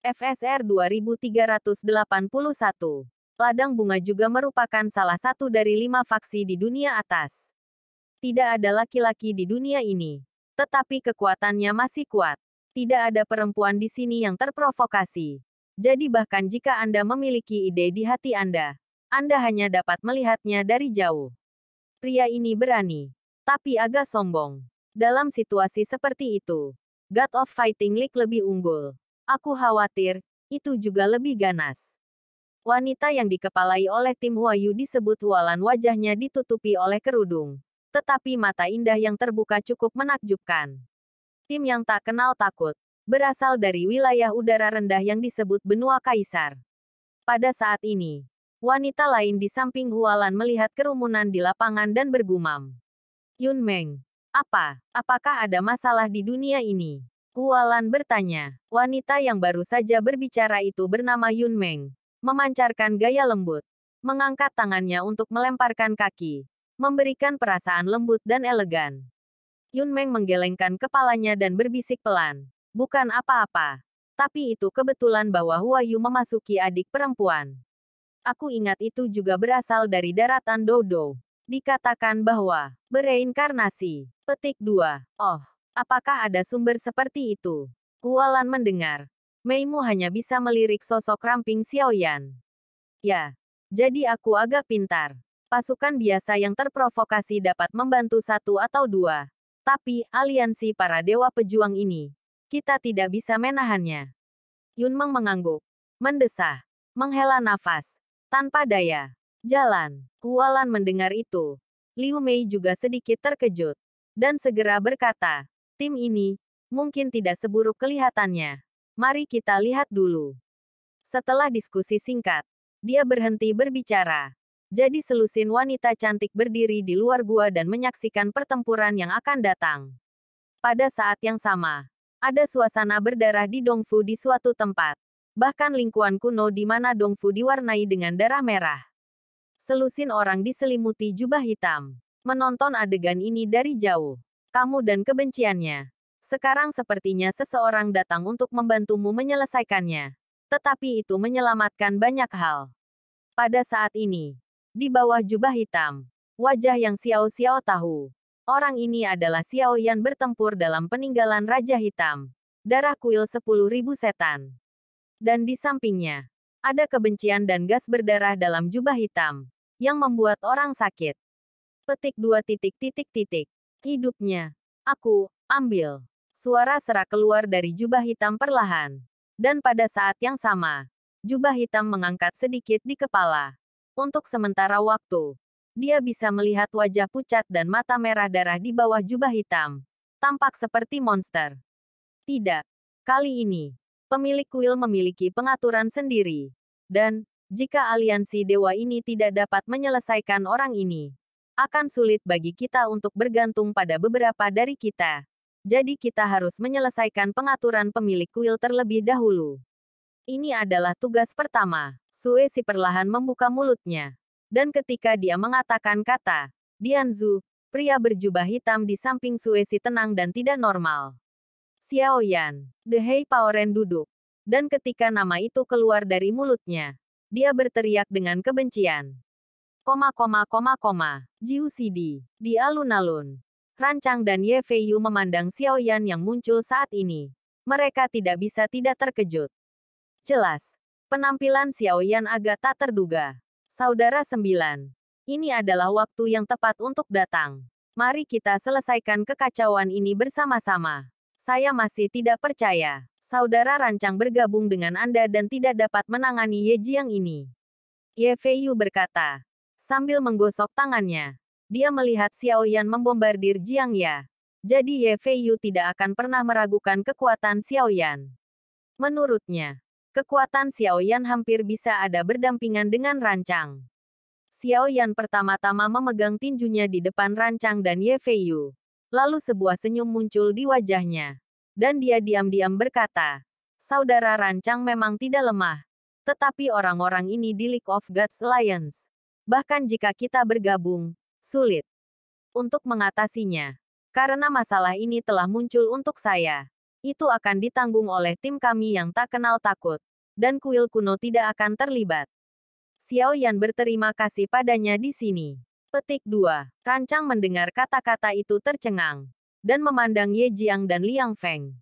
FSR 2381. Ladang bunga juga merupakan salah satu dari 5 faksi di dunia atas. Tidak ada laki-laki di dunia ini. Tetapi kekuatannya masih kuat. Tidak ada perempuan di sini yang terprovokasi. Jadi bahkan jika Anda memiliki ide di hati Anda hanya dapat melihatnya dari jauh. Pria ini berani, tapi agak sombong. Dalam situasi seperti itu, God of Fighting League lebih unggul. Aku khawatir, itu juga lebih ganas. Wanita yang dikepalai oleh tim Huayu disebut Hualan, wajahnya ditutupi oleh kerudung. Tetapi mata indah yang terbuka cukup menakjubkan. Tim yang tak kenal takut, berasal dari wilayah udara rendah yang disebut Benua Kaisar. Pada saat ini, wanita lain di samping Hualan melihat kerumunan di lapangan dan bergumam. Yun Meng, apakah ada masalah di dunia ini? Hualan bertanya. Wanita yang baru saja berbicara itu bernama Yun Meng. Memancarkan gaya lembut. Mengangkat tangannya untuk melemparkan kaki. Memberikan perasaan lembut dan elegan. Yun Meng menggelengkan kepalanya dan berbisik pelan. Bukan apa-apa. Tapi itu kebetulan bahwa Huayu memasuki adik perempuan. Aku ingat itu juga berasal dari daratan Dodo. Dikatakan bahwa bereinkarnasi. Petik 2. Oh. Apakah ada sumber seperti itu? Hualan mendengar. Meimu hanya bisa melirik sosok ramping Xiaoyan. Ya. Jadi aku agak pintar. Pasukan biasa yang terprovokasi dapat membantu 1 atau 2. Tapi, aliansi para dewa pejuang ini, kita tidak bisa menahannya. Yunmeng mengangguk. Mendesah. Menghela nafas. Tanpa daya. Jalan. Hualan mendengar itu. Liu Mei juga sedikit terkejut. Dan segera berkata, tim ini, mungkin tidak seburuk kelihatannya. Mari kita lihat dulu. Setelah diskusi singkat, dia berhenti berbicara. Jadi selusin wanita cantik berdiri di luar gua dan menyaksikan pertempuran yang akan datang. Pada saat yang sama, ada suasana berdarah di Dongfu di suatu tempat. Bahkan lingkuan kuno di mana Dongfu diwarnai dengan darah merah. Selusin orang diselimuti jubah hitam. Menonton adegan ini dari jauh. Kamu dan kebenciannya. Sekarang sepertinya seseorang datang untuk membantumu menyelesaikannya. Tetapi itu menyelamatkan banyak hal. Pada saat ini, di bawah jubah hitam, wajah yang Xiao tahu. Orang ini adalah Xiao Yan bertempur dalam peninggalan Raja Hitam. Darah kuil 10.000 setan. Dan di sampingnya, ada kebencian dan gas berdarah dalam jubah hitam, yang membuat orang sakit. Petik 2. Hidupnya. Aku, ambil. Suara serak keluar dari jubah hitam perlahan. Dan pada saat yang sama, jubah hitam mengangkat sedikit di kepala. Untuk sementara waktu, dia bisa melihat wajah pucat dan mata merah darah di bawah jubah hitam. Tampak seperti monster. Tidak. Kali ini, pemilik kuil memiliki pengaturan sendiri. Dan, jika aliansi dewa ini tidak dapat menyelesaikan orang ini, akan sulit bagi kita untuk bergantung pada beberapa dari kita. Jadi kita harus menyelesaikan pengaturan pemilik kuil terlebih dahulu. Ini adalah tugas pertama. Suesi perlahan membuka mulutnya. Dan ketika dia mengatakan kata, Dianzu, pria berjubah hitam di samping Suesi tenang dan tidak normal. Xiao Yan, The Hei Paoren duduk. Dan ketika nama itu keluar dari mulutnya, dia berteriak dengan kebencian. Jiu Sidi. Di alun-alun. Rancang dan Ye Feiyu memandang Xiao Yan yang muncul saat ini. Mereka tidak bisa tidak terkejut. Jelas. Penampilan Xiao Yan agak tak terduga. Saudara 9. Ini adalah waktu yang tepat untuk datang. Mari kita selesaikan kekacauan ini bersama-sama. Saya masih tidak percaya. Saudara Rancang bergabung dengan Anda dan tidak dapat menangani Ye Jiang ini. Ye Feiyu berkata. Sambil menggosok tangannya. Dia melihat Xiao Yan membombardir Jiang Ya. Jadi Ye Feiyu tidak akan pernah meragukan kekuatan Xiao Yan. Menurutnya, kekuatan Xiao Yan hampir bisa ada berdampingan dengan Rancang. Xiao Yan pertama-tama memegang tinjunya di depan Rancang dan Ye Feiyu. Lalu sebuah senyum muncul di wajahnya. Dan dia diam-diam berkata, Saudara Rancang memang tidak lemah. Tetapi orang-orang ini di League of Gods Alliance. Bahkan jika kita bergabung, sulit untuk mengatasinya. Karena masalah ini telah muncul untuk saya. Itu akan ditanggung oleh tim kami yang tak kenal takut, dan kuil kuno tidak akan terlibat. Xiao Yan berterima kasih padanya di sini. Petik 2. Rancang mendengar kata-kata itu tercengang, dan memandang Ye Jiang dan Liang Feng.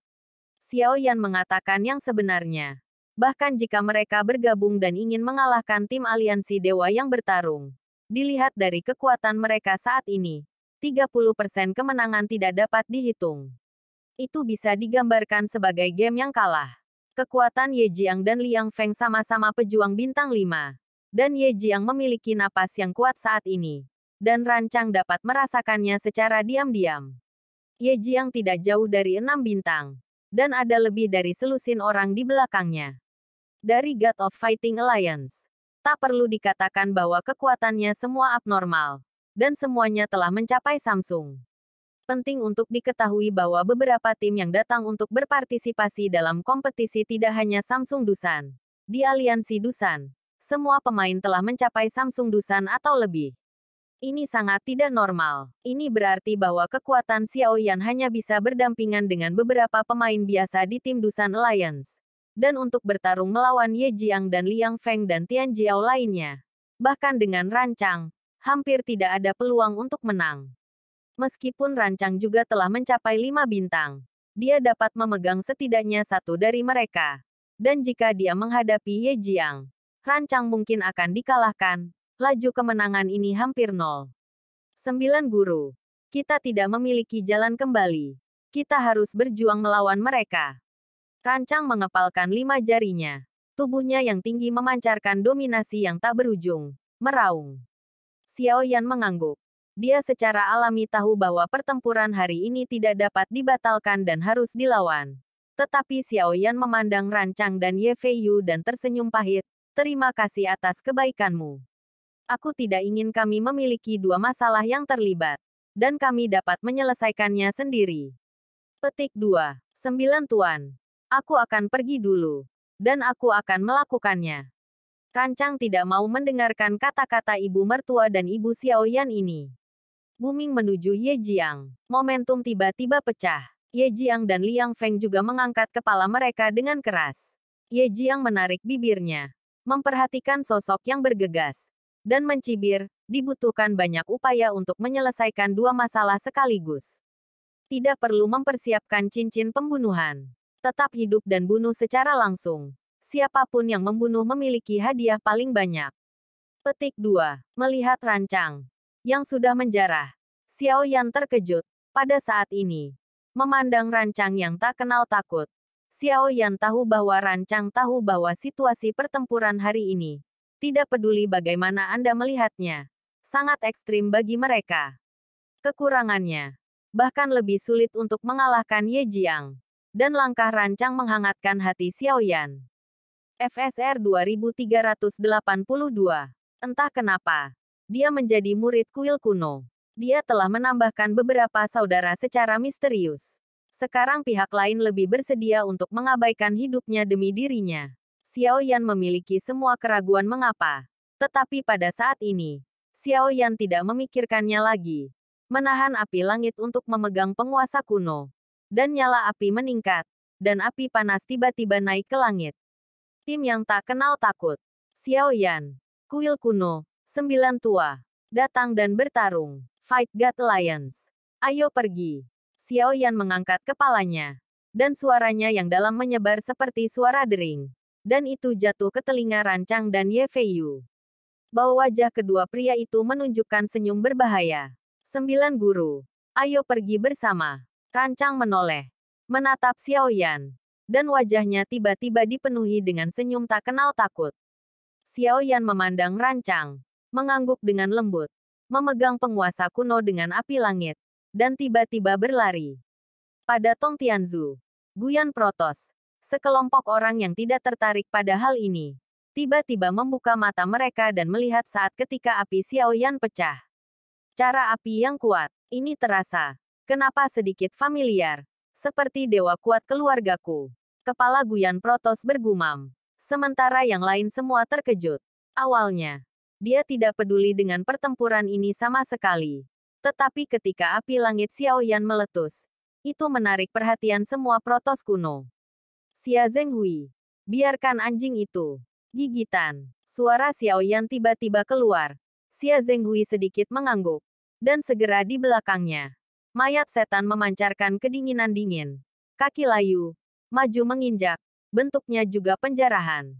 Xiao Yan mengatakan yang sebenarnya. Bahkan jika mereka bergabung dan ingin mengalahkan tim aliansi dewa yang bertarung. Dilihat dari kekuatan mereka saat ini, 30% kemenangan tidak dapat dihitung. Itu bisa digambarkan sebagai game yang kalah. Kekuatan Ye Jiang dan Liang Feng sama-sama pejuang bintang 5. Dan Ye Jiang memiliki napas yang kuat saat ini. Dan Rancang dapat merasakannya secara diam-diam. Ye Jiang tidak jauh dari 6 bintang. Dan ada lebih dari selusin orang di belakangnya. Dari God of Fighting Alliance. Tak perlu dikatakan bahwa kekuatannya semua abnormal. Dan semuanya telah mencapai Samsung. Penting untuk diketahui bahwa beberapa tim yang datang untuk berpartisipasi dalam kompetisi tidak hanya Samsung Dusan. Di aliansi Dusan, semua pemain telah mencapai Samsung Dusan atau lebih. Ini sangat tidak normal. Ini berarti bahwa kekuatan Xiao Yan hanya bisa berdampingan dengan beberapa pemain biasa di tim Dusan Alliance. Dan untuk bertarung melawan Ye Jiang dan Liang Feng dan Tian Jiao lainnya. Bahkan dengan Rancang, hampir tidak ada peluang untuk menang. Meskipun Rancang juga telah mencapai 5 bintang, dia dapat memegang setidaknya satu dari mereka. Dan jika dia menghadapi Ye Jiang, Rancang mungkin akan dikalahkan. Laju kemenangan ini hampir nol. 9 guru. Kita tidak memiliki jalan kembali. Kita harus berjuang melawan mereka. Rancang mengepalkan 5 jarinya. Tubuhnya yang tinggi memancarkan dominasi yang tak berujung. Meraung. Xiao Yan mengangguk. Dia secara alami tahu bahwa pertempuran hari ini tidak dapat dibatalkan dan harus dilawan. Tetapi Xiao Yan memandang Rancang dan Ye Feiyu dan tersenyum pahit. Terima kasih atas kebaikanmu. Aku tidak ingin kami memiliki dua masalah yang terlibat. Dan kami dapat menyelesaikannya sendiri. Petik 2. 9 Tuan. Aku akan pergi dulu. Dan aku akan melakukannya. Rancang tidak mau mendengarkan kata-kata ibu mertua dan ibu Xiao Yan ini. Booming menuju Ye Jiang. Momentum tiba-tiba pecah. Ye Jiang dan Liang Feng juga mengangkat kepala mereka dengan keras. Ye Jiang menarik bibirnya. Memperhatikan sosok yang bergegas. Dan mencibir, dibutuhkan banyak upaya untuk menyelesaikan dua masalah sekaligus. Tidak perlu mempersiapkan cincin pembunuhan. Tetap hidup dan bunuh secara langsung. Siapapun yang membunuh memiliki hadiah paling banyak. Petik 2. Melihat Rancang yang sudah menjarah. Xiao Yan terkejut pada saat ini. Memandang Rancang yang tak kenal takut. Xiao Yan tahu bahwa Rancang tahu bahwa situasi pertempuran hari ini. Tidak peduli bagaimana Anda melihatnya. Sangat ekstrim bagi mereka. Kekurangannya. Bahkan lebih sulit untuk mengalahkan Ye Jiang. Dan langkah Rancang menghangatkan hati Xiao Yan. FSR 2382. Entah kenapa. Dia menjadi murid kuil kuno. Dia telah menambahkan beberapa saudara secara misterius. Sekarang pihak lain lebih bersedia untuk mengabaikan hidupnya demi dirinya. Xiao Yan memiliki semua keraguan mengapa. Tetapi pada saat ini, Xiao Yan tidak memikirkannya lagi. Menahan api langit untuk memegang penguasa kuno. Dan nyala api meningkat. Dan api panas tiba-tiba naik ke langit. Tim yang tak kenal takut. Xiao Yan. Kuil kuno. 9 tua. Datang dan bertarung. Fight God Alliance. Ayo pergi. Xiao Yan mengangkat kepalanya. Dan suaranya yang dalam menyebar seperti suara dering. Dan itu jatuh ke telinga Rancang dan Ye Feiyu. Bau wajah kedua pria itu menunjukkan senyum berbahaya. 9 guru. Ayo pergi bersama. Rancang menoleh. Menatap Xiao Yan. Dan wajahnya tiba-tiba dipenuhi dengan senyum tak kenal takut. Xiao Yan memandang Rancang. Mengangguk dengan lembut. Memegang penguasa kuno dengan api langit. Dan tiba-tiba berlari. Pada Tong Tianzu. Guyan Protos. Sekelompok orang yang tidak tertarik pada hal ini. Tiba-tiba membuka mata mereka dan melihat saat ketika api Xiao Yan pecah. Cara api yang kuat. Ini terasa. Kenapa sedikit familiar? Seperti dewa kuat keluargaku. Kepala Guyan Protos bergumam. Sementara yang lain semua terkejut. Awalnya, dia tidak peduli dengan pertempuran ini sama sekali. Tetapi ketika api langit Xiao Yan meletus, Itu menarik perhatian semua protos kuno. Xia Zhenghui. Biarkan anjing itu. Gigitan. Suara Xiao Yan tiba-tiba keluar. Xia Zhenghui sedikit mengangguk. Dan segera di belakangnya. Mayat setan memancarkan kedinginan dingin. Kaki layu. Maju menginjak. Bentuknya juga penjarahan.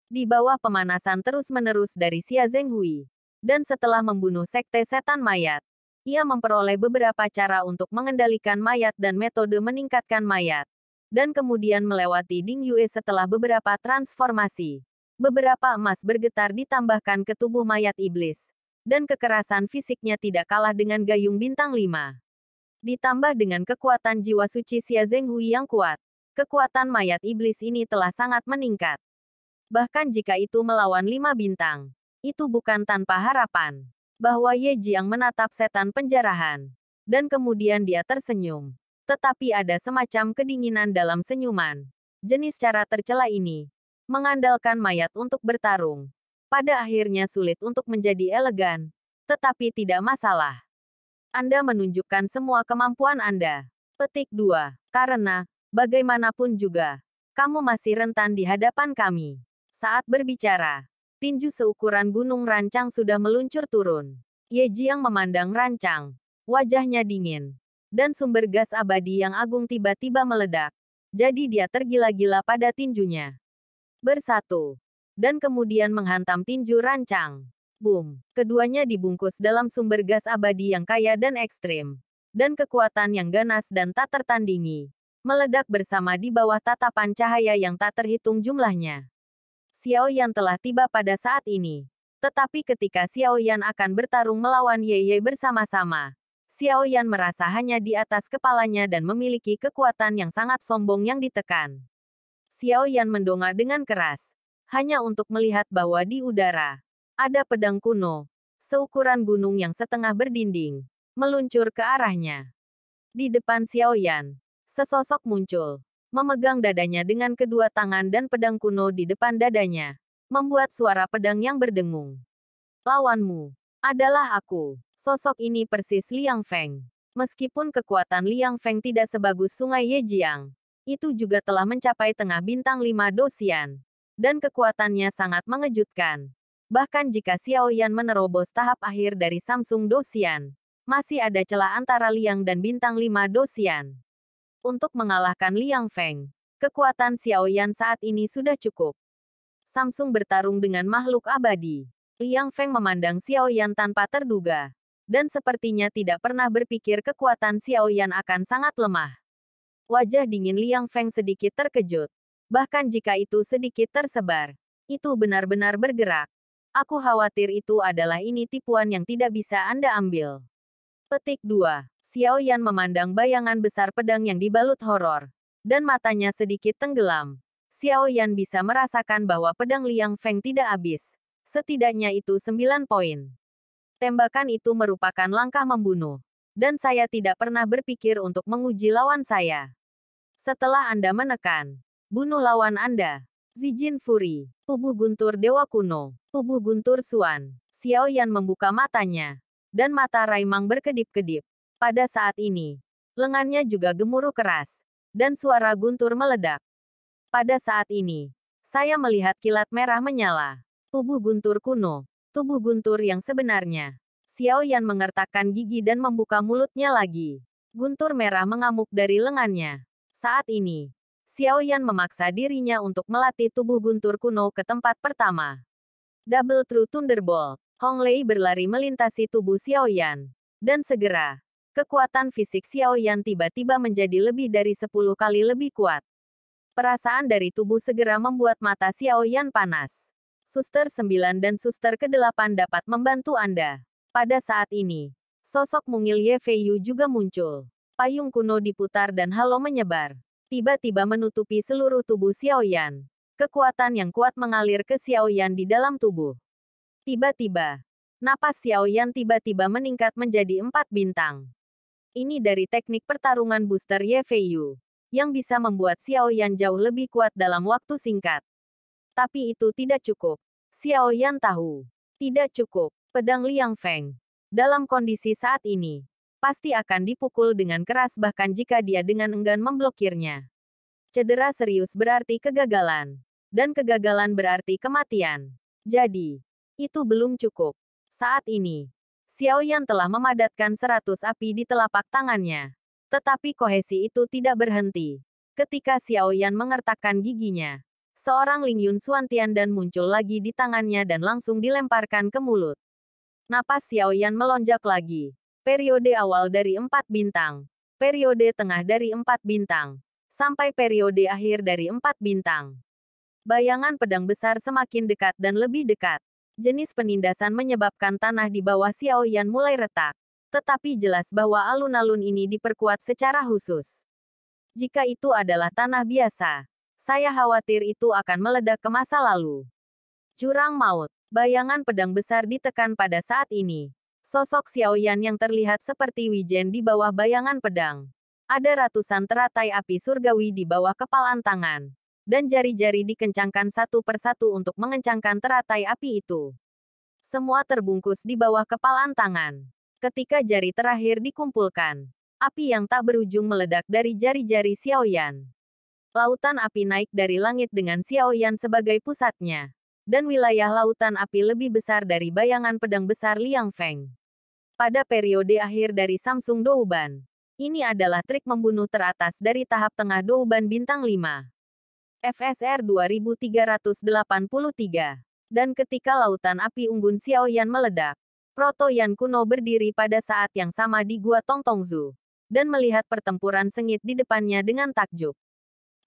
Di bawah pemanasan terus-menerus dari Xia Zhenghui. Dan setelah membunuh sekte setan mayat, ia memperoleh beberapa cara untuk mengendalikan mayat dan metode meningkatkan mayat. Dan kemudian melewati Ding Yue setelah beberapa transformasi. Beberapa emas bergetar ditambahkan ke tubuh mayat iblis. Dan kekerasan fisiknya tidak kalah dengan gayung bintang 5. Ditambah dengan kekuatan jiwa suci Xia Zhenghui yang kuat, kekuatan mayat iblis ini telah sangat meningkat. Bahkan jika itu melawan 5 bintang, itu bukan tanpa harapan. Bahwa Ye Jiang menatap setan penjarahan. Dan kemudian dia tersenyum. Tetapi ada semacam kedinginan dalam senyuman. Jenis cara tercela ini mengandalkan mayat untuk bertarung. Pada akhirnya sulit untuk menjadi elegan. Tetapi tidak masalah. Anda menunjukkan semua kemampuan Anda. Petik 2. Karena, bagaimanapun juga, kamu masih rentan di hadapan kami. Saat berbicara, tinju seukuran gunung rancang sudah meluncur turun. Ye Jiang memandang rancang. Wajahnya dingin. Dan sumber gas abadi yang agung tiba-tiba meledak. Jadi dia tergila-gila pada tinjunya. Bersatu. Dan kemudian menghantam tinju rancang. Boom. Keduanya dibungkus dalam sumber gas abadi yang kaya dan ekstrim. Dan kekuatan yang ganas dan tak tertandingi. Meledak bersama di bawah tatapan cahaya yang tak terhitung jumlahnya. Xiao Yan telah tiba pada saat ini. Tetapi ketika Xiao Yan akan bertarung melawan Ye Ye bersama-sama, Xiao Yan merasa hanya di atas kepalanya dan memiliki kekuatan yang sangat sombong yang ditekan. Xiao Yan mendongak dengan keras. Hanya untuk melihat bahwa di udara, ada pedang kuno, seukuran gunung yang setengah berdinding, meluncur ke arahnya. Di depan Xiao Yan, sesosok muncul, memegang dadanya dengan kedua tangan dan pedang kuno di depan dadanya, membuat suara pedang yang berdengung. Lawanmu adalah aku. Sosok ini persis Liang Feng. Meskipun kekuatan Liang Feng tidak sebagus Sungai Ye Jiang, itu juga telah mencapai tengah bintang 5 dosian. Dan kekuatannya sangat mengejutkan. Bahkan jika Xiao Yan menerobos tahap akhir dari Samsung dosian, masih ada celah antara Liang dan bintang 5 dosian. Untuk mengalahkan Liang Feng, kekuatan Xiao Yan saat ini sudah cukup. Samsung bertarung dengan makhluk abadi. Liang Feng memandang Xiao Yan tanpa terduga. Dan sepertinya tidak pernah berpikir kekuatan Xiao Yan akan sangat lemah. Wajah dingin Liang Feng sedikit terkejut. Bahkan jika itu sedikit tersebar, itu benar-benar bergerak. Aku khawatir itu adalah ini tipuan yang tidak bisa Anda ambil. Petik 2. Xiao Yan memandang bayangan besar pedang yang dibalut horor. Dan matanya sedikit tenggelam. Xiao Yan bisa merasakan bahwa pedang Liang Feng tidak habis. Setidaknya itu 9 poin. Tembakan itu merupakan langkah membunuh. Dan saya tidak pernah berpikir untuk menguji lawan saya. Setelah Anda menekan, bunuh lawan Anda. Zijin Fury. Tubuh guntur Dewa Kuno. Tubuh guntur Xuan. Xiao Yan membuka matanya. Dan mata Raimang berkedip-kedip. Pada saat ini, lengannya juga gemuruh keras. Dan suara guntur meledak. Pada saat ini, saya melihat kilat merah menyala. Tubuh guntur kuno. Tubuh guntur yang sebenarnya. Xiao Yan mengertakkan gigi dan membuka mulutnya lagi. Guntur merah mengamuk dari lengannya. Saat ini, Xiao Yan memaksa dirinya untuk melatih tubuh guntur kuno ke tempat pertama. Double True Thunderbolt. Hong Lei berlari melintasi tubuh Xiao Yan. Dan segera, kekuatan fisik Xiao Yan tiba-tiba menjadi lebih dari 10 kali lebih kuat. Perasaan dari tubuh segera membuat mata Xiao Yan panas. Suster 9 dan Suster ke-8 dapat membantu Anda. Pada saat ini, sosok mungil Ye Feiyu juga muncul. Payung kuno diputar dan halo menyebar. Tiba-tiba menutupi seluruh tubuh Xiao Yan. Kekuatan yang kuat mengalir ke Xiao Yan di dalam tubuh. Tiba-tiba, napas Xiao Yan tiba-tiba meningkat menjadi 4 bintang. Ini dari teknik pertarungan booster Ye Feiyu, yang bisa membuat Xiao Yan jauh lebih kuat dalam waktu singkat. Tapi itu tidak cukup. Xiao Yan tahu. Tidak cukup. Pedang Liang Feng. Dalam kondisi saat ini, pasti akan dipukul dengan keras bahkan jika dia dengan enggan memblokirnya. Cedera serius berarti kegagalan. Dan kegagalan berarti kematian. Jadi, itu belum cukup. Saat ini, Xiaoyan telah memadatkan 100 api di telapak tangannya. Tetapi kohesi itu tidak berhenti. Ketika Xiaoyan mengertakkan giginya, seorang Lingyun Xuantian dan muncul lagi di tangannya dan langsung dilemparkan ke mulut. Napas Xiaoyan melonjak lagi. Periode awal dari 4 bintang. Periode tengah dari 4 bintang. Sampai periode akhir dari 4 bintang. Bayangan pedang besar semakin dekat dan lebih dekat. Jenis penindasan menyebabkan tanah di bawah Xiaoyan mulai retak. Tetapi jelas bahwa alun-alun ini diperkuat secara khusus. Jika itu adalah tanah biasa, saya khawatir itu akan meledak ke masa lalu. Jurang maut. Bayangan pedang besar ditekan pada saat ini. Sosok Xiaoyan yang terlihat seperti wijen di bawah bayangan pedang. Ada ratusan teratai api surgawi di bawah kepalan tangan. Dan jari-jari dikencangkan satu persatu untuk mengencangkan teratai api itu. Semua terbungkus di bawah kepalan tangan. Ketika jari terakhir dikumpulkan, api yang tak berujung meledak dari jari-jari Xiaoyan. Lautan api naik dari langit dengan Xiaoyan sebagai pusatnya. Dan wilayah lautan api lebih besar dari bayangan pedang besar Liang Feng. Pada periode akhir dari Samsung Douban, ini adalah trik membunuh teratas dari tahap tengah Douban bintang 5. FSR 2383. Dan ketika lautan api unggun Xiaoyan meledak, Proto Yan kuno berdiri pada saat yang sama di Gua Tongtongzu. Dan melihat pertempuran sengit di depannya dengan takjub.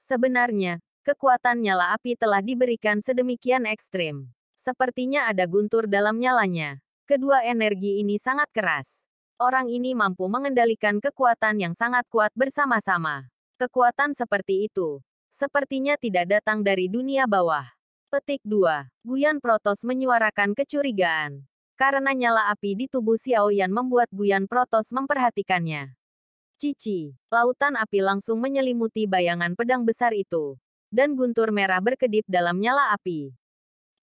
Sebenarnya, kekuatan nyala api telah diberikan sedemikian ekstrim. Sepertinya ada guntur dalam nyalanya. Kedua energi ini sangat keras. Orang ini mampu mengendalikan kekuatan yang sangat kuat bersama-sama. Kekuatan seperti itu, sepertinya tidak datang dari dunia bawah. Petik 2. Guyan Protos menyuarakan kecurigaan. Karena nyala api di tubuh Xiaoyan membuat Guyan Protos memperhatikannya. Cici, lautan api langsung menyelimuti bayangan pedang besar itu. Dan guntur merah berkedip dalam nyala api.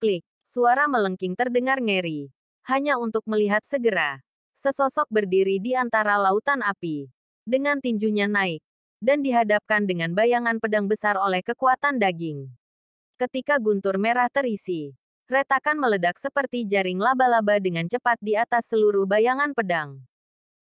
Klik, suara melengking terdengar ngeri. Hanya untuk melihat segera. Sesosok berdiri di antara lautan api. Dengan tinjunya naik. Dan dihadapkan dengan bayangan pedang besar oleh kekuatan daging. Ketika guntur merah terisi, retakan meledak seperti jaring laba-laba dengan cepat di atas seluruh bayangan pedang.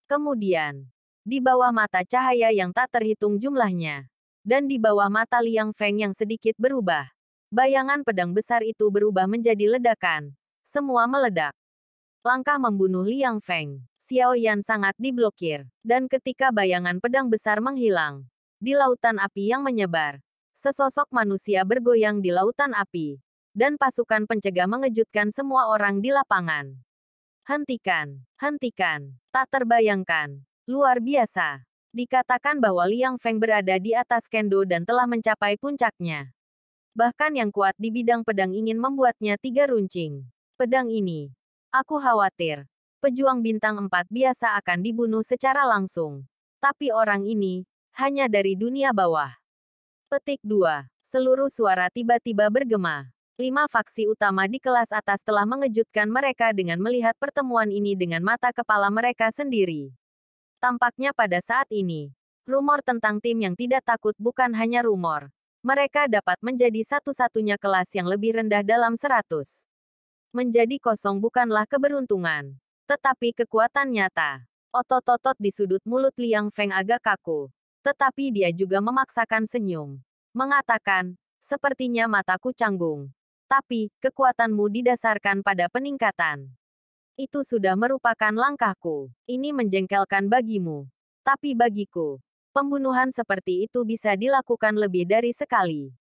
Kemudian, di bawah mata cahaya yang tak terhitung jumlahnya, dan di bawah mata Liang Feng yang sedikit berubah, bayangan pedang besar itu berubah menjadi ledakan. Semua meledak. Langkah membunuh Liang Feng. Xiaoyan sangat diblokir. Dan ketika bayangan pedang besar menghilang, di lautan api yang menyebar, sesosok manusia bergoyang di lautan api. Dan pasukan pencegah mengejutkan semua orang di lapangan. Hentikan, hentikan, tak terbayangkan. Luar biasa. Dikatakan bahwa Liang Feng berada di atas kendo dan telah mencapai puncaknya. Bahkan yang kuat di bidang pedang ingin membuatnya 3 runcing. Pedang ini. Aku khawatir. Pejuang bintang 4 biasa akan dibunuh secara langsung. Tapi orang ini, hanya dari dunia bawah. Petik 2. Seluruh suara tiba-tiba bergema. 5 faksi utama di kelas atas telah mengejutkan mereka dengan melihat pertemuan ini dengan mata kepala mereka sendiri. Tampaknya pada saat ini, rumor tentang tim yang tidak takut bukan hanya rumor. Mereka dapat menjadi satu-satunya kelas yang lebih rendah dalam 100. Menjadi kosong bukanlah keberuntungan, tetapi kekuatan nyata. Otot-otot di sudut mulut Liang Feng agak kaku. Tetapi dia juga memaksakan senyum. Mengatakan, sepertinya mataku canggung. Tapi, kekuatanmu didasarkan pada peningkatan. Itu sudah merupakan langkahku. Ini menjengkelkan bagimu. Tapi bagiku, pembunuhan seperti itu bisa dilakukan lebih dari sekali.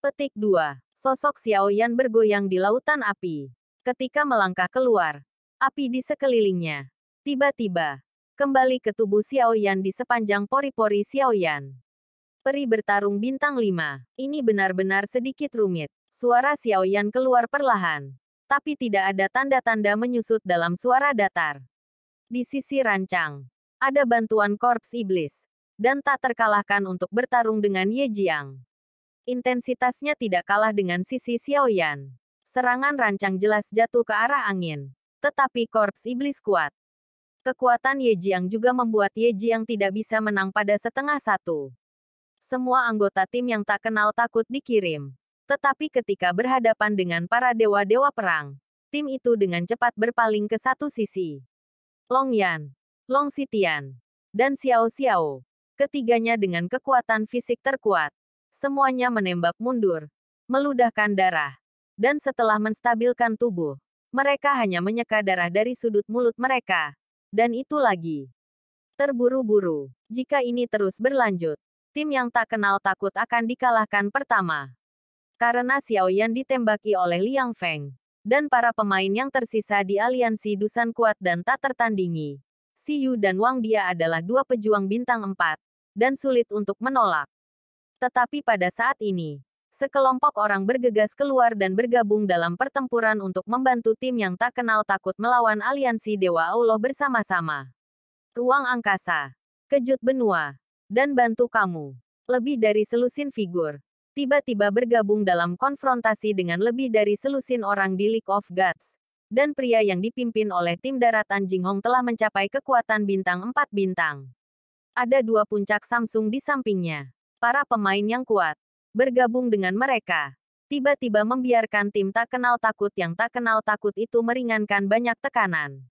Petik 2. Sosok Xiaoyan bergoyang di lautan api. Ketika melangkah keluar, api di sekelilingnya. Tiba-tiba, kembali ke tubuh Xiaoyan di sepanjang pori-pori Xiaoyan. Peri bertarung bintang 5. Ini benar-benar sedikit rumit. Suara Xiaoyan keluar perlahan. Tapi tidak ada tanda-tanda menyusut dalam suara datar. Di sisi rancang, ada bantuan korps iblis. Dan tak terkalahkan untuk bertarung dengan Ye Jiang. Intensitasnya tidak kalah dengan sisi Xiaoyan. Serangan rancang jelas jatuh ke arah angin. Tetapi korps iblis kuat. Kekuatan Ye Jiang juga membuat Ye Jiang tidak bisa menang pada setengah satu. Semua anggota tim yang tak kenal takut dikirim. Tetapi ketika berhadapan dengan para dewa-dewa perang, tim itu dengan cepat berpaling ke satu sisi. Long Yan, Long Xitian, dan Xiao Xiao, ketiganya dengan kekuatan fisik terkuat. Semuanya menembak mundur, meludahkan darah, dan setelah menstabilkan tubuh, mereka hanya menyeka darah dari sudut mulut mereka. Dan itu lagi. Terburu-buru. Jika ini terus berlanjut, tim yang tak kenal takut akan dikalahkan pertama. Karena Xiao Yan ditembaki oleh Liang Feng, dan para pemain yang tersisa di aliansi Dusan kuat dan tak tertandingi. Si Yu dan Wang Dia adalah dua pejuang bintang 4, dan sulit untuk menolak. Tetapi pada saat ini, sekelompok orang bergegas keluar dan bergabung dalam pertempuran untuk membantu tim yang tak kenal takut melawan aliansi Dewa Allah bersama-sama. Ruang angkasa, kejut benua, dan bantu kamu. Lebih dari selusin figur, tiba-tiba bergabung dalam konfrontasi dengan lebih dari selusin orang di League of Gods. Dan pria yang dipimpin oleh tim daratan Jinghong telah mencapai kekuatan bintang 4 bintang. Ada dua puncak Samsung di sampingnya. Para pemain yang kuat bergabung dengan mereka, tiba-tiba membiarkan tim tak kenal takut yang tak kenal takut itu meringankan banyak tekanan.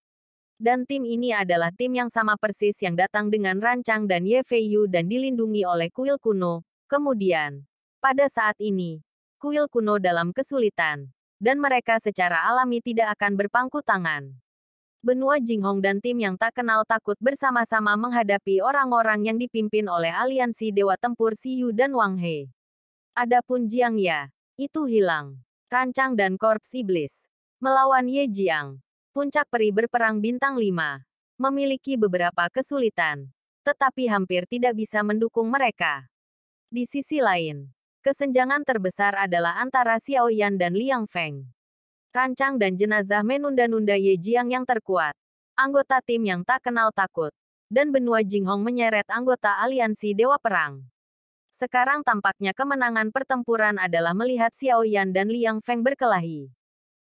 Dan tim ini adalah tim yang sama persis yang datang dengan rancang dan Ye Fei Yu dan dilindungi oleh kuil kuno. Kemudian, pada saat ini, kuil kuno dalam kesulitan, dan mereka secara alami tidak akan berpangku tangan. Benua Jinghong dan tim yang tak kenal takut bersama-sama menghadapi orang-orang yang dipimpin oleh aliansi Dewa Tempur Si Yu dan Wang He. Adapun Jiang Ya, itu hilang. Rancang dan Korps Iblis melawan Ye Jiang, puncak peri berperang bintang 5, memiliki beberapa kesulitan, tetapi hampir tidak bisa mendukung mereka. Di sisi lain, kesenjangan terbesar adalah antara Xiao Yan dan Liang Feng. Rancang dan jenazah menunda-nunda Ye Jiang yang terkuat, anggota tim yang tak kenal takut, dan benua Jinghong menyeret anggota aliansi Dewa Perang. Sekarang tampaknya kemenangan pertempuran adalah melihat Xiao Yan dan Liang Feng berkelahi.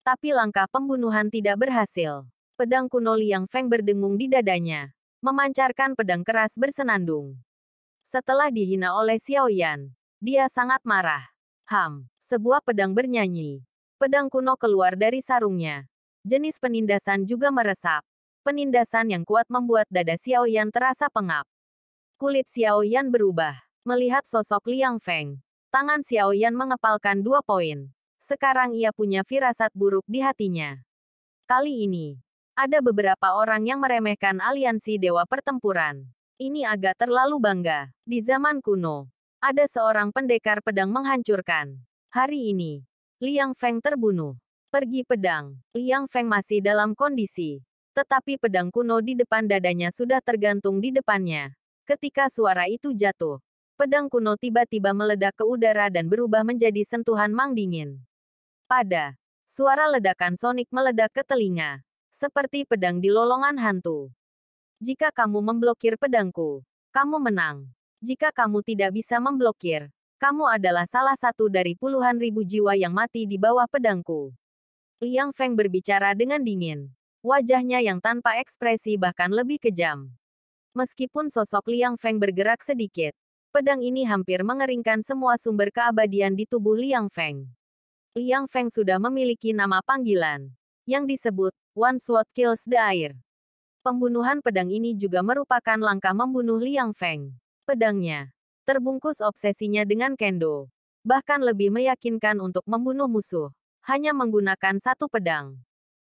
Tapi langkah pembunuhan tidak berhasil. Pedang kuno Liang Feng berdengung di dadanya, memancarkan pedang keras bersenandung. Setelah dihina oleh Xiao Yan, dia sangat marah. Sebuah pedang bernyanyi. Pedang kuno keluar dari sarungnya. Jenis penindasan juga meresap. Penindasan yang kuat membuat dada Xiao Yan terasa pengap. Kulit Xiao Yan berubah. Melihat sosok Liang Feng, tangan Xiao Yan mengepalkan 2 poin. Sekarang ia punya firasat buruk di hatinya. Kali ini, ada beberapa orang yang meremehkan aliansi Dewa Pertempuran. Ini agak terlalu bangga. Di zaman kuno, ada seorang pendekar pedang menghancurkan. Hari ini, Liang Feng terbunuh. Pergi pedang. Liang Feng masih dalam kondisi. Tetapi pedang kuno di depan dadanya sudah tergantung di depannya. Ketika suara itu jatuh, pedang kuno tiba-tiba meledak ke udara dan berubah menjadi sentuhan mang dingin. Pada suara ledakan sonik meledak ke telinga. Seperti pedang di lolongan hantu. Jika kamu memblokir pedangku, kamu menang. Jika kamu tidak bisa memblokir, kamu adalah salah satu dari puluhan ribu jiwa yang mati di bawah pedangku. Liang Feng berbicara dengan dingin. Wajahnya yang tanpa ekspresi bahkan lebih kejam. Meskipun sosok Liang Feng bergerak sedikit, pedang ini hampir mengeringkan semua sumber keabadian di tubuh Liang Feng. Liang Feng sudah memiliki nama panggilan, yang disebut, One Sword Kills the Air. Pembunuhan pedang ini juga merupakan langkah membunuh Liang Feng. Pedangnya terbungkus obsesinya dengan kendo. Bahkan lebih meyakinkan untuk membunuh musuh. Hanya menggunakan satu pedang.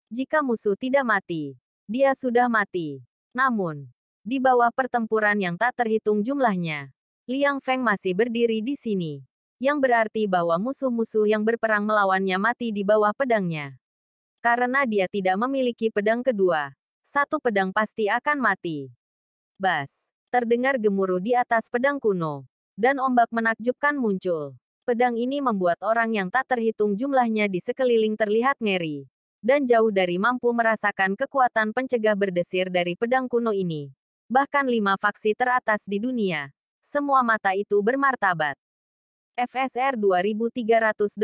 Jika musuh tidak mati, dia sudah mati. Namun, di bawah pertempuran yang tak terhitung jumlahnya, Liang Feng masih berdiri di sini. Yang berarti bahwa musuh-musuh yang berperang melawannya mati di bawah pedangnya. Karena dia tidak memiliki pedang kedua, satu pedang pasti akan mati. Bas. Terdengar gemuruh di atas pedang kuno. Dan ombak menakjubkan muncul. Pedang ini membuat orang yang tak terhitung jumlahnya di sekeliling terlihat ngeri. Dan jauh dari mampu merasakan kekuatan pencegah berdesir dari pedang kuno ini. Bahkan 5 faksi teratas di dunia. Semua mata itu bermartabat. FSR 2384.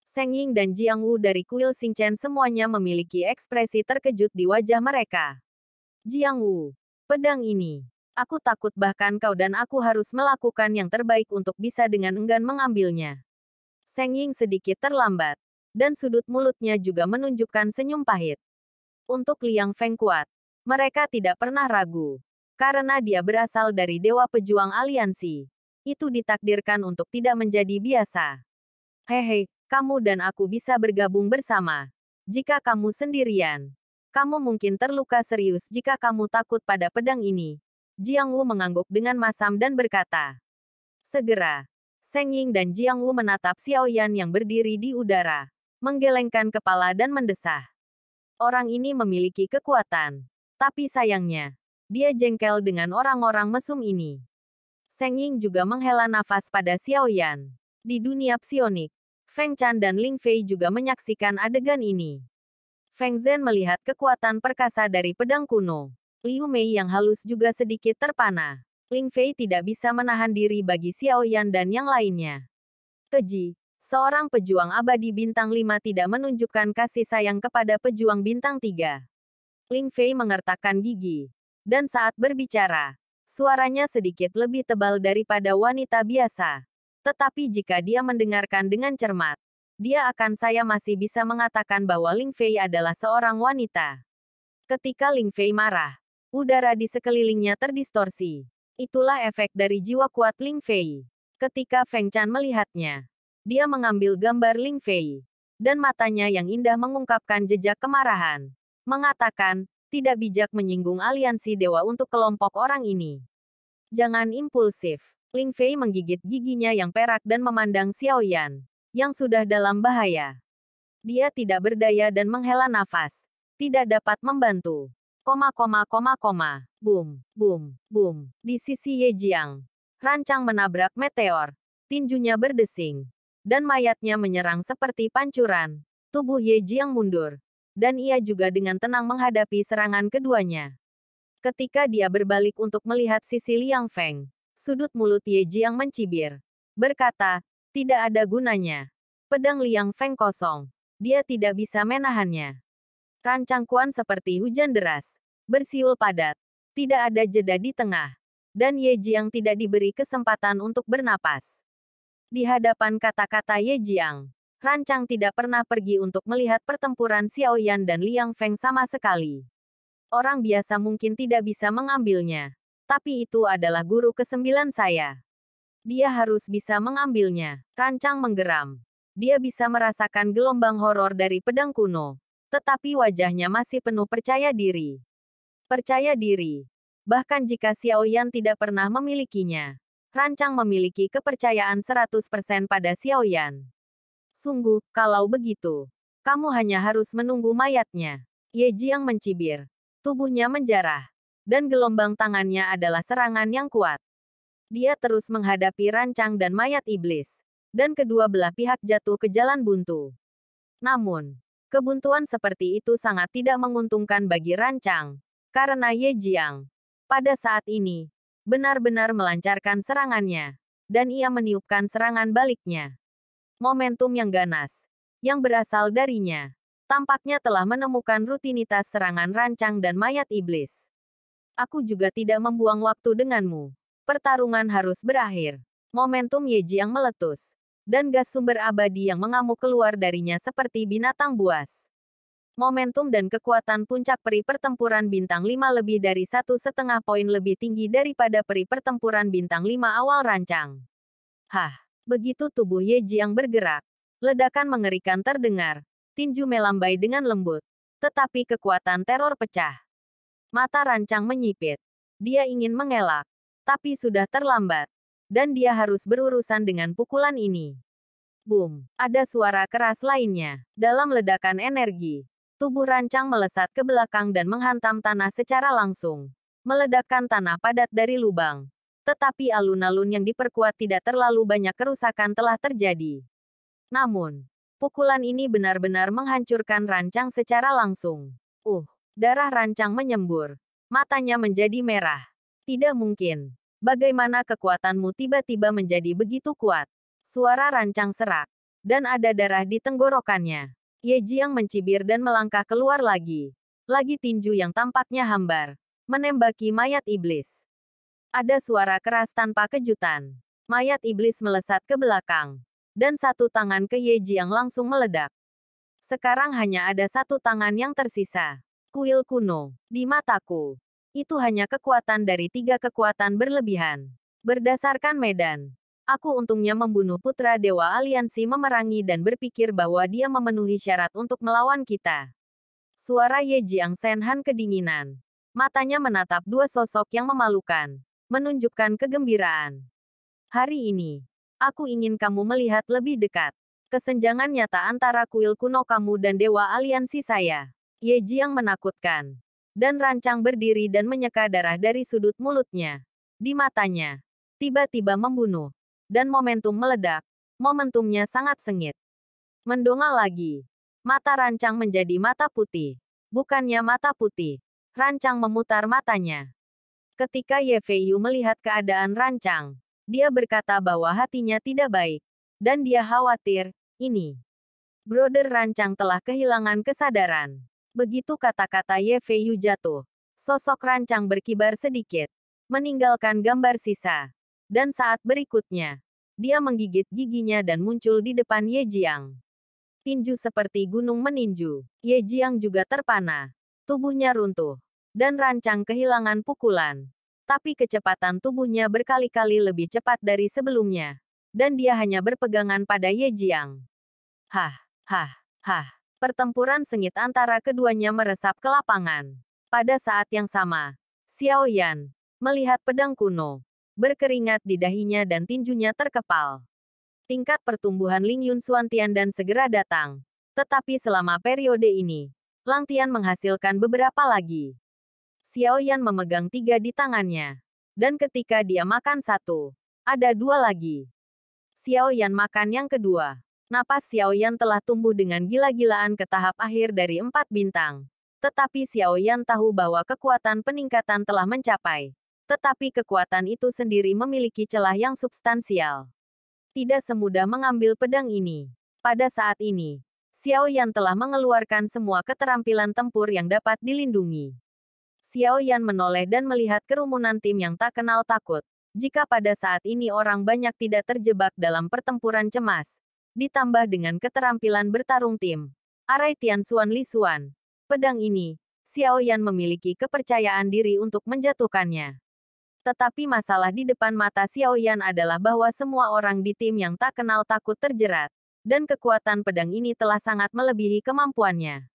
Seng Ying dan Jiang Wu dari kuil Xingchen semuanya memiliki ekspresi terkejut di wajah mereka. Jiang Wu, pedang ini. Aku takut bahkan kau dan aku harus melakukan yang terbaik untuk bisa dengan enggan mengambilnya. Seng Ying sedikit terlambat. Dan sudut mulutnya juga menunjukkan senyum pahit. Untuk Liang Feng kuat. Mereka tidak pernah ragu. Karena dia berasal dari Dewa Pejuang Aliansi. Itu ditakdirkan untuk tidak menjadi biasa. Hehe, kamu dan aku bisa bergabung bersama. Jika kamu sendirian, kamu mungkin terluka serius jika kamu takut pada pedang ini. Jiang Wu mengangguk dengan masam dan berkata. Segera, Seng Ying dan Jiang Wu menatap Xiao Yan yang berdiri di udara, menggelengkan kepala dan mendesah. Orang ini memiliki kekuatan. Tapi sayangnya, dia jengkel dengan orang-orang mesum ini. Seng Ying juga menghela nafas pada Xiao Yan. Di dunia psionik, Feng Chan dan Ling Fei juga menyaksikan adegan ini. Feng Zhen melihat kekuatan perkasa dari pedang kuno. Liu Mei yang halus juga sedikit terpana. Ling Fei tidak bisa menahan diri bagi Xiao Yan dan yang lainnya. Keji, seorang pejuang abadi bintang 5 tidak menunjukkan kasih sayang kepada pejuang bintang 3. Ling Fei mengertakkan gigi. Dan saat berbicara, suaranya sedikit lebih tebal daripada wanita biasa. Tetapi jika dia mendengarkan dengan cermat, saya masih bisa mengatakan bahwa Ling Fei adalah seorang wanita. Ketika Ling Fei marah, udara di sekelilingnya terdistorsi. Itulah efek dari jiwa kuat Ling Fei. Ketika Feng Chan melihatnya, dia mengambil gambar Ling Fei. Dan matanya yang indah mengungkapkan jejak kemarahan. Mengatakan, tidak bijak menyinggung aliansi dewa untuk kelompok orang ini. Jangan impulsif. Ling Fei menggigit giginya yang perak dan memandang Xiao Yan, yang sudah dalam bahaya. Dia tidak berdaya dan menghela nafas. Tidak dapat membantu. Boom, boom, boom. Di sisi Ye Jiang, rancang menabrak meteor. Tinjunya berdesing. Dan mayatnya menyerang seperti pancuran. Tubuh Ye Jiang mundur. Dan ia juga dengan tenang menghadapi serangan keduanya. Ketika dia berbalik untuk melihat sisi Liang Feng, sudut mulut Ye Jiang mencibir. Berkata, tidak ada gunanya. Pedang Liang Feng kosong. Dia tidak bisa menahannya. Rancang kuan seperti hujan deras. Bersiul padat. Tidak ada jeda di tengah. Dan Ye Jiang tidak diberi kesempatan untuk bernapas. Di hadapan kata-kata Ye Jiang, rancang tidak pernah pergi untuk melihat pertempuran Xiao Yan dan Liang Feng sama sekali. Orang biasa mungkin tidak bisa mengambilnya. Tapi itu adalah guru ke-9 saya. Dia harus bisa mengambilnya. Rancang menggeram. Dia bisa merasakan gelombang horor dari pedang kuno. Tetapi wajahnya masih penuh percaya diri. Percaya diri. Bahkan jika Xiao Yan tidak pernah memilikinya. Rancang memiliki kepercayaan 100% pada Xiao Yan. Sungguh, kalau begitu, kamu hanya harus menunggu mayatnya. Ye Jiang mencibir. Tubuhnya menjarah. Dan gelombang tangannya adalah serangan yang kuat. Dia terus menghadapi rancang dan mayat iblis. Dan kedua belah pihak jatuh ke jalan buntu. Namun, kebuntuan seperti itu sangat tidak menguntungkan bagi rancang. Karena Ye Jiang, pada saat ini, benar-benar melancarkan serangannya. Dan ia meniupkan serangan baliknya. Momentum yang ganas, yang berasal darinya, tampaknya telah menemukan rutinitas serangan rancang dan mayat iblis. Aku juga tidak membuang waktu denganmu. Pertarungan harus berakhir. Momentum Ye Jiang meletus. Dan gas sumber abadi yang mengamuk keluar darinya seperti binatang buas. Momentum dan kekuatan puncak peri pertempuran bintang 5 lebih dari 1,5 poin lebih tinggi daripada peri pertempuran bintang 5 awal rancang. Hah, begitu tubuh Ye Jiang bergerak. Ledakan mengerikan terdengar. Tinju melambai dengan lembut. Tetapi kekuatan teror pecah. Mata rancang menyipit. Dia ingin mengelak. Tapi sudah terlambat. Dan dia harus berurusan dengan pukulan ini. Boom. Ada suara keras lainnya. Dalam ledakan energi, tubuh rancang melesat ke belakang dan menghantam tanah secara langsung. Meledakkan tanah padat dari lubang. Tetapi alun-alun yang diperkuat tidak terlalu banyak kerusakan telah terjadi. Namun, pukulan ini benar-benar menghancurkan rancang secara langsung. Darah rancang menyembur. Matanya menjadi merah. Tidak mungkin. Bagaimana kekuatanmu tiba-tiba menjadi begitu kuat? Suara rancang serak. Dan ada darah di tenggorokannya. Ye Jiang mencibir dan melangkah keluar lagi. Lagi tinju yang tampaknya hambar. menembaki mayat iblis. Ada suara keras tanpa kejutan. Mayat iblis melesat ke belakang. Dan satu tangan ke Ye Jiang langsung meledak. Sekarang hanya ada satu tangan yang tersisa. Kuil kuno. Di mataku. Itu hanya kekuatan dari 3 kekuatan berlebihan. Berdasarkan medan. Aku untungnya membunuh putra Dewa Aliansi memerangi dan berpikir bahwa dia memenuhi syarat untuk melawan kita. Suara Ye Jiang Senhan kedinginan. Matanya menatap dua sosok yang memalukan. Menunjukkan kegembiraan. Hari ini, aku ingin kamu melihat lebih dekat. Kesenjangan nyata antara kuil kuno kamu dan Dewa Aliansi saya. Ye Jiang menakutkan. Dan rancang berdiri dan menyeka darah dari sudut mulutnya. Di matanya. Tiba-tiba membunuh. Dan momentum meledak. Momentumnya sangat sengit. Mendongak lagi. Mata rancang menjadi mata putih. Bukannya mata putih. Rancang memutar matanya. Ketika Ye Feiyu melihat keadaan rancang, dia berkata bahwa hatinya tidak baik. Dan dia khawatir, ini. Brother rancang telah kehilangan kesadaran. Begitu kata-kata Ye Feiyu jatuh, sosok rancang berkibar sedikit, meninggalkan gambar sisa. Dan saat berikutnya, dia menggigit giginya dan muncul di depan Ye Jiang. Tinju seperti gunung meninju. Ye Jiang juga terpana. Tubuhnya runtuh. Dan rancang kehilangan pukulan. Tapi kecepatan tubuhnya berkali-kali lebih cepat dari sebelumnya. Dan dia hanya berpegangan pada Ye Jiang. Hah, hah, hah. Pertempuran sengit antara keduanya meresap ke lapangan. Pada saat yang sama, Xiao Yan melihat pedang kuno. Berkeringat di dahinya dan tinjunya terkepal. Tingkat pertumbuhan Ling Yun Xuantian dan segera datang. Tetapi selama periode ini, Lang Tian menghasilkan beberapa lagi. Xiao Yan memegang 3 di tangannya. Dan ketika dia makan 1, ada 2 lagi. Xiao Yan makan yang kedua. Napas Xiao Yan telah tumbuh dengan gila-gilaan ke tahap akhir dari 4 bintang. Tetapi Xiao Yan tahu bahwa kekuatan peningkatan telah mencapai. Tetapi kekuatan itu sendiri memiliki celah yang substansial. Tidak semudah mengambil pedang ini. Pada saat ini, Xiao Yan telah mengeluarkan semua keterampilan tempur yang dapat dilindungi. Xiao Yan menoleh dan melihat kerumunan tim yang tak kenal takut. Jika pada saat ini orang banyak tidak terjebak dalam pertempuran cemas, ditambah dengan keterampilan bertarung tim, Arai Tian Xuan Li Xuan, pedang ini, Xiao Yan memiliki kepercayaan diri untuk menjatuhkannya. Tetapi masalah di depan mata Xiao Yan adalah bahwa semua orang di tim yang tak kenal takut terjerat, dan kekuatan pedang ini telah sangat melebihi kemampuannya.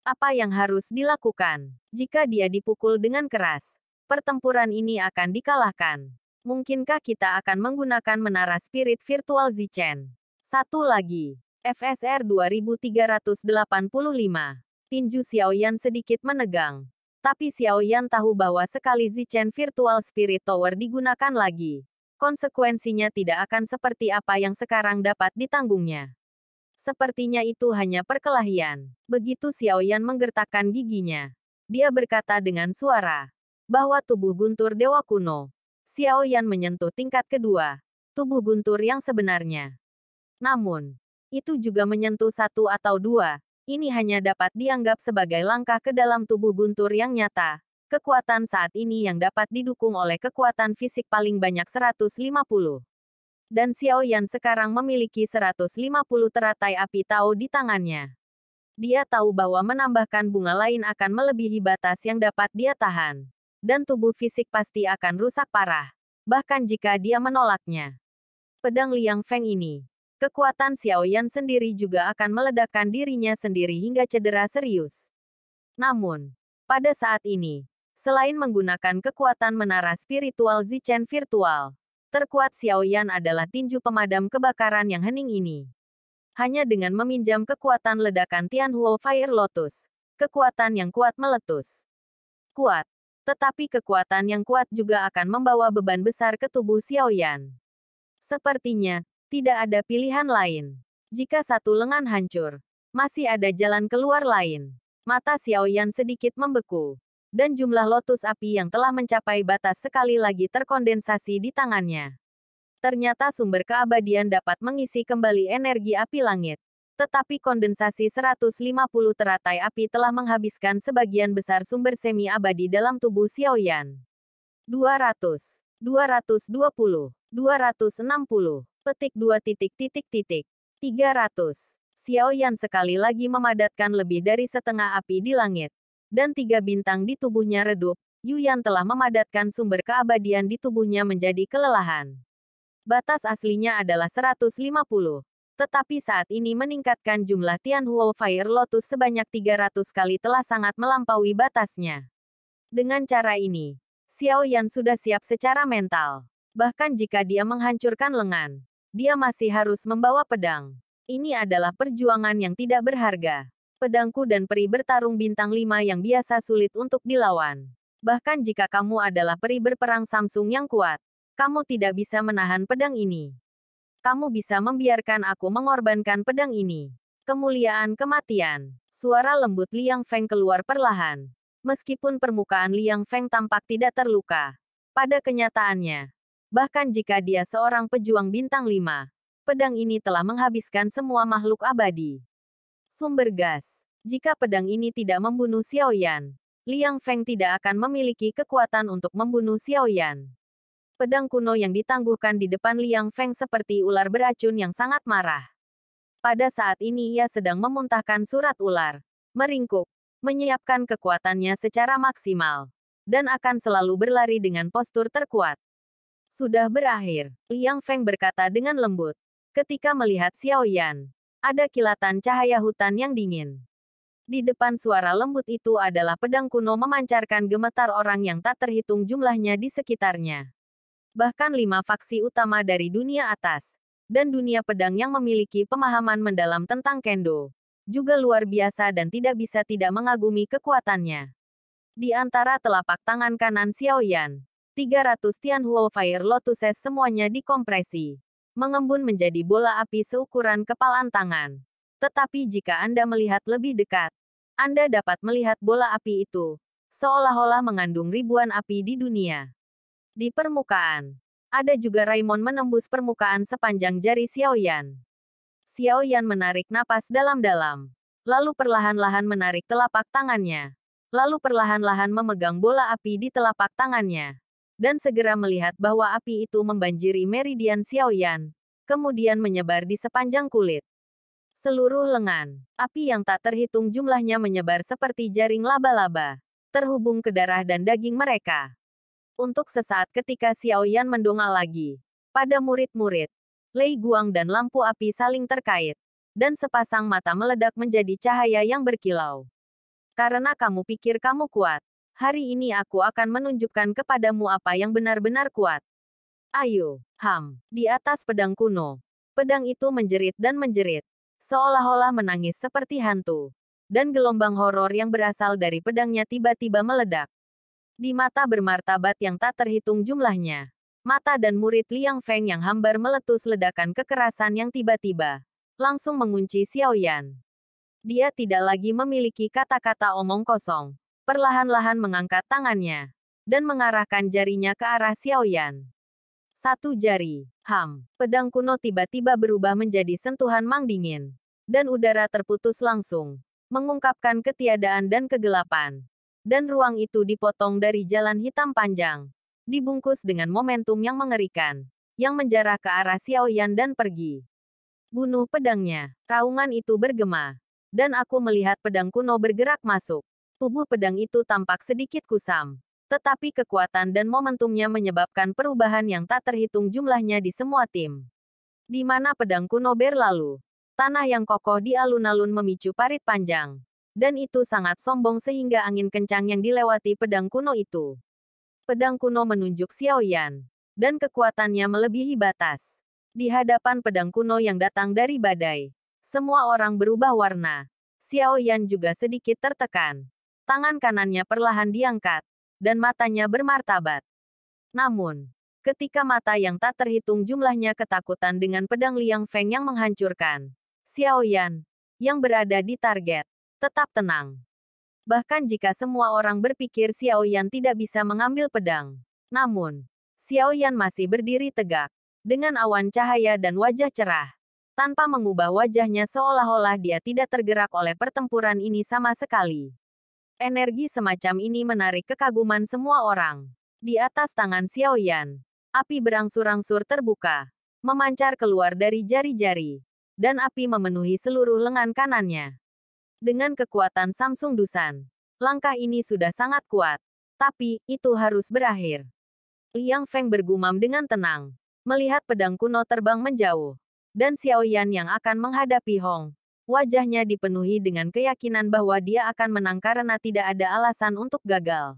Apa yang harus dilakukan? Jika dia dipukul dengan keras, pertempuran ini akan dikalahkan. Mungkinkah kita akan menggunakan menara spirit virtual Zichen? Satu lagi. FSR 2385. Tinju Xiao Yan sedikit menegang. Tapi Xiao Yan tahu bahwa sekali Zichen Virtual Spirit Tower digunakan lagi, konsekuensinya tidak akan seperti apa yang sekarang dapat ditanggungnya. Sepertinya itu hanya perkelahian. Begitu Xiao Yan menggertakkan giginya, dia berkata dengan suara bahwa tubuh guntur dewa kuno. Xiao Yan menyentuh tingkat kedua, tubuh guntur yang sebenarnya. Namun, itu juga menyentuh 1 atau 2. Ini hanya dapat dianggap sebagai langkah ke dalam tubuh guntur yang nyata. Kekuatan saat ini yang dapat didukung oleh kekuatan fisik paling banyak 150. Dan Xiao Yan sekarang memiliki 150 teratai api Tao di tangannya. Dia tahu bahwa menambahkan bunga lain akan melebihi batas yang dapat dia tahan. Dan tubuh fisik pasti akan rusak parah. Bahkan jika dia menolaknya. Pedang Liang Feng ini. Kekuatan Xiao Yan sendiri juga akan meledakkan dirinya sendiri hingga cedera serius. Namun, pada saat ini, selain menggunakan kekuatan menara spiritual Zichen virtual, terkuat Xiao Yan adalah tinju pemadam kebakaran yang hening ini. Hanya dengan meminjam kekuatan ledakan Tianhuo Fire Lotus, kekuatan yang kuat meletus. Kuat. Tetapi kekuatan yang kuat juga akan membawa beban besar ke tubuh Xiao Yan. Sepertinya, tidak ada pilihan lain. Jika satu lengan hancur, masih ada jalan keluar lain. Mata Xiao Yan sedikit membeku. Dan jumlah lotus api yang telah mencapai batas sekali lagi terkondensasi di tangannya. Ternyata sumber keabadian dapat mengisi kembali energi api langit. Tetapi kondensasi 150 teratai api telah menghabiskan sebagian besar sumber semi-abadi dalam tubuh Xiaoyan. 200, 220, 260, petik 2 300. Xiaoyan sekali lagi memadatkan lebih dari setengah api di langit. Dan 3 bintang di tubuhnya redup. Yuyan telah memadatkan sumber keabadian di tubuhnya menjadi kelelahan. Batas aslinya adalah 150. Tetapi saat ini meningkatkan jumlah Tianhuo Fire Lotus sebanyak 300 kali telah sangat melampaui batasnya. Dengan cara ini, Xiaoyan sudah siap secara mental. Bahkan jika dia menghancurkan lengan, dia masih harus membawa pedang. Ini adalah perjuangan yang tidak berharga. Pedangku dan peri bertarung bintang 5 yang biasa sulit untuk dilawan. Bahkan jika kamu adalah peri berperang Samsung yang kuat, kamu tidak bisa menahan pedang ini. Kamu bisa membiarkan aku mengorbankan pedang ini. Kemuliaan kematian. Suara lembut Liang Feng keluar perlahan. Meskipun permukaan Liang Feng tampak tidak terluka. Pada kenyataannya, bahkan jika dia seorang pejuang bintang 5, pedang ini telah menghabiskan semua makhluk abadi. Sumber gas. Jika pedang ini tidak membunuh Xiaoyan, Liang Feng tidak akan memiliki kekuatan untuk membunuh Xiaoyan. Pedang kuno yang ditangguhkan di depan Liang Feng seperti ular beracun yang sangat marah. Pada saat ini ia sedang memuntahkan surat ular, meringkuk, menyiapkan kekuatannya secara maksimal, dan akan selalu berlari dengan postur terkuat. Sudah berakhir, Liang Feng berkata dengan lembut, ketika melihat Xiaoyan. Ada kilatan cahaya hutan yang dingin. Di depan suara lembut itu adalah pedang kuno memancarkan gemetar orang yang tak terhitung jumlahnya di sekitarnya. Bahkan 5 faksi utama dari dunia atas, dan dunia pedang yang memiliki pemahaman mendalam tentang kendo, juga luar biasa dan tidak bisa tidak mengagumi kekuatannya. Di antara telapak tangan kanan Xiaoyan, 300 Tianhuo Fire Lotuses semuanya dikompresi. Mengembun menjadi bola api seukuran kepalan tangan. Tetapi jika Anda melihat lebih dekat, Anda dapat melihat bola api itu, seolah-olah mengandung ribuan api di dunia. Di permukaan, ada juga Raimon menembus permukaan sepanjang jari Xiaoyan. Xiaoyan menarik napas dalam-dalam, lalu perlahan-lahan menarik telapak tangannya, lalu perlahan-lahan memegang bola api di telapak tangannya. Dan segera melihat bahwa api itu membanjiri meridian Xiaoyan, kemudian menyebar di sepanjang kulit. Seluruh lengan, api yang tak terhitung jumlahnya menyebar seperti jaring laba-laba, terhubung ke darah dan daging mereka. Untuk sesaat ketika Xiaoyan mendongak lagi, pada murid-murid, Lei Guang dan lampu api saling terkait, dan sepasang mata meledak menjadi cahaya yang berkilau. Karena kamu pikir kamu kuat, hari ini aku akan menunjukkan kepadamu apa yang benar-benar kuat. Ayo, di atas pedang kuno. Pedang itu menjerit dan menjerit, seolah-olah menangis seperti hantu. Dan gelombang horor yang berasal dari pedangnya tiba-tiba meledak. Di mata bermartabat yang tak terhitung jumlahnya, mata dan murid Liang Feng yang hambar meletus ledakan kekerasan yang tiba-tiba langsung mengunci Xiaoyan. Dia tidak lagi memiliki kata-kata omong kosong. Perlahan-lahan mengangkat tangannya, dan mengarahkan jarinya ke arah Xiaoyan. Satu jari, pedang kuno tiba-tiba berubah menjadi sentuhan mang dingin. Dan udara terputus langsung, mengungkapkan ketiadaan dan kegelapan. Dan ruang itu dipotong dari jalan hitam panjang, dibungkus dengan momentum yang mengerikan, yang menjarah ke arah Xiaoyan dan pergi. Bunuh pedangnya, raungan itu bergema. Dan aku melihat pedang kuno bergerak masuk. Tubuh pedang itu tampak sedikit kusam, tetapi kekuatan dan momentumnya menyebabkan perubahan yang tak terhitung jumlahnya di semua tim. Di mana pedang kuno berlalu, tanah yang kokoh di alun-alun memicu parit panjang, dan itu sangat sombong sehingga angin kencang yang dilewati pedang kuno itu. Pedang kuno menunjuk Xiaoyan, dan kekuatannya melebihi batas. Di hadapan pedang kuno yang datang dari badai, semua orang berubah warna. Xiaoyan juga sedikit tertekan. Tangan kanannya perlahan diangkat, dan matanya bermartabat. Namun, ketika mata yang tak terhitung jumlahnya ketakutan dengan pedang Liang Feng yang menghancurkan, Xiaoyan, yang berada di target, tetap tenang. Bahkan jika semua orang berpikir Xiaoyan tidak bisa mengambil pedang. Namun, Xiaoyan masih berdiri tegak, dengan awan cahaya dan wajah cerah. tanpa mengubah wajahnya seolah-olah dia tidak tergerak oleh pertempuran ini sama sekali. Energi semacam ini menarik kekaguman semua orang. Di atas tangan Xiaoyan, api berangsur-angsur terbuka, memancar keluar dari jari-jari, dan api memenuhi seluruh lengan kanannya. Dengan kekuatan Samsung Dusan, langkah ini sudah sangat kuat. Tapi, itu harus berakhir. Liang Feng bergumam dengan tenang, melihat pedang kuno terbang menjauh. Dan Xiaoyan yang akan menghadapi Hong. Wajahnya dipenuhi dengan keyakinan bahwa dia akan menang karena tidak ada alasan untuk gagal.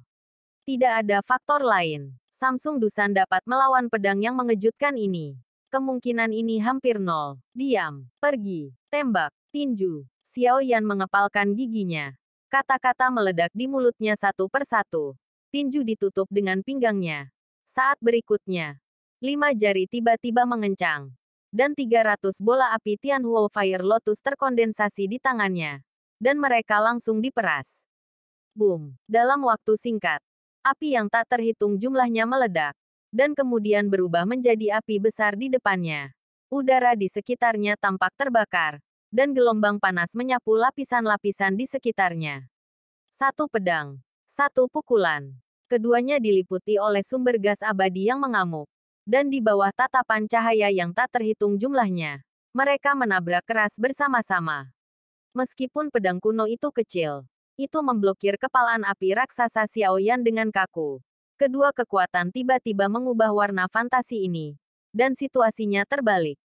Tidak ada faktor lain. Samsung Dusan dapat melawan pedang yang mengejutkan ini. Kemungkinan ini hampir nol. Diam. Pergi. Tembak. Tinju. Xiaoyan mengepalkan giginya. Kata-kata meledak di mulutnya satu persatu. Tinju ditutup dengan pinggangnya. Saat berikutnya, 5 jari tiba-tiba mengencang. Dan 300 bola api Tianhuo Fire Lotus terkondensasi di tangannya. Dan mereka langsung diperas. Boom! Dalam waktu singkat, api yang tak terhitung jumlahnya meledak. Dan kemudian berubah menjadi api besar di depannya. Udara di sekitarnya tampak terbakar. Dan gelombang panas menyapu lapisan-lapisan di sekitarnya. Satu pedang. Satu pukulan. Keduanya diliputi oleh sumber gas abadi yang mengamuk. Dan di bawah tatapan cahaya yang tak terhitung jumlahnya, mereka menabrak keras bersama-sama. Meskipun pedang kuno itu kecil, itu memblokir kepalan api raksasa Xiaoyan dengan kaku. Kedua kekuatan tiba-tiba mengubah warna fantasi ini. Dan situasinya terbalik.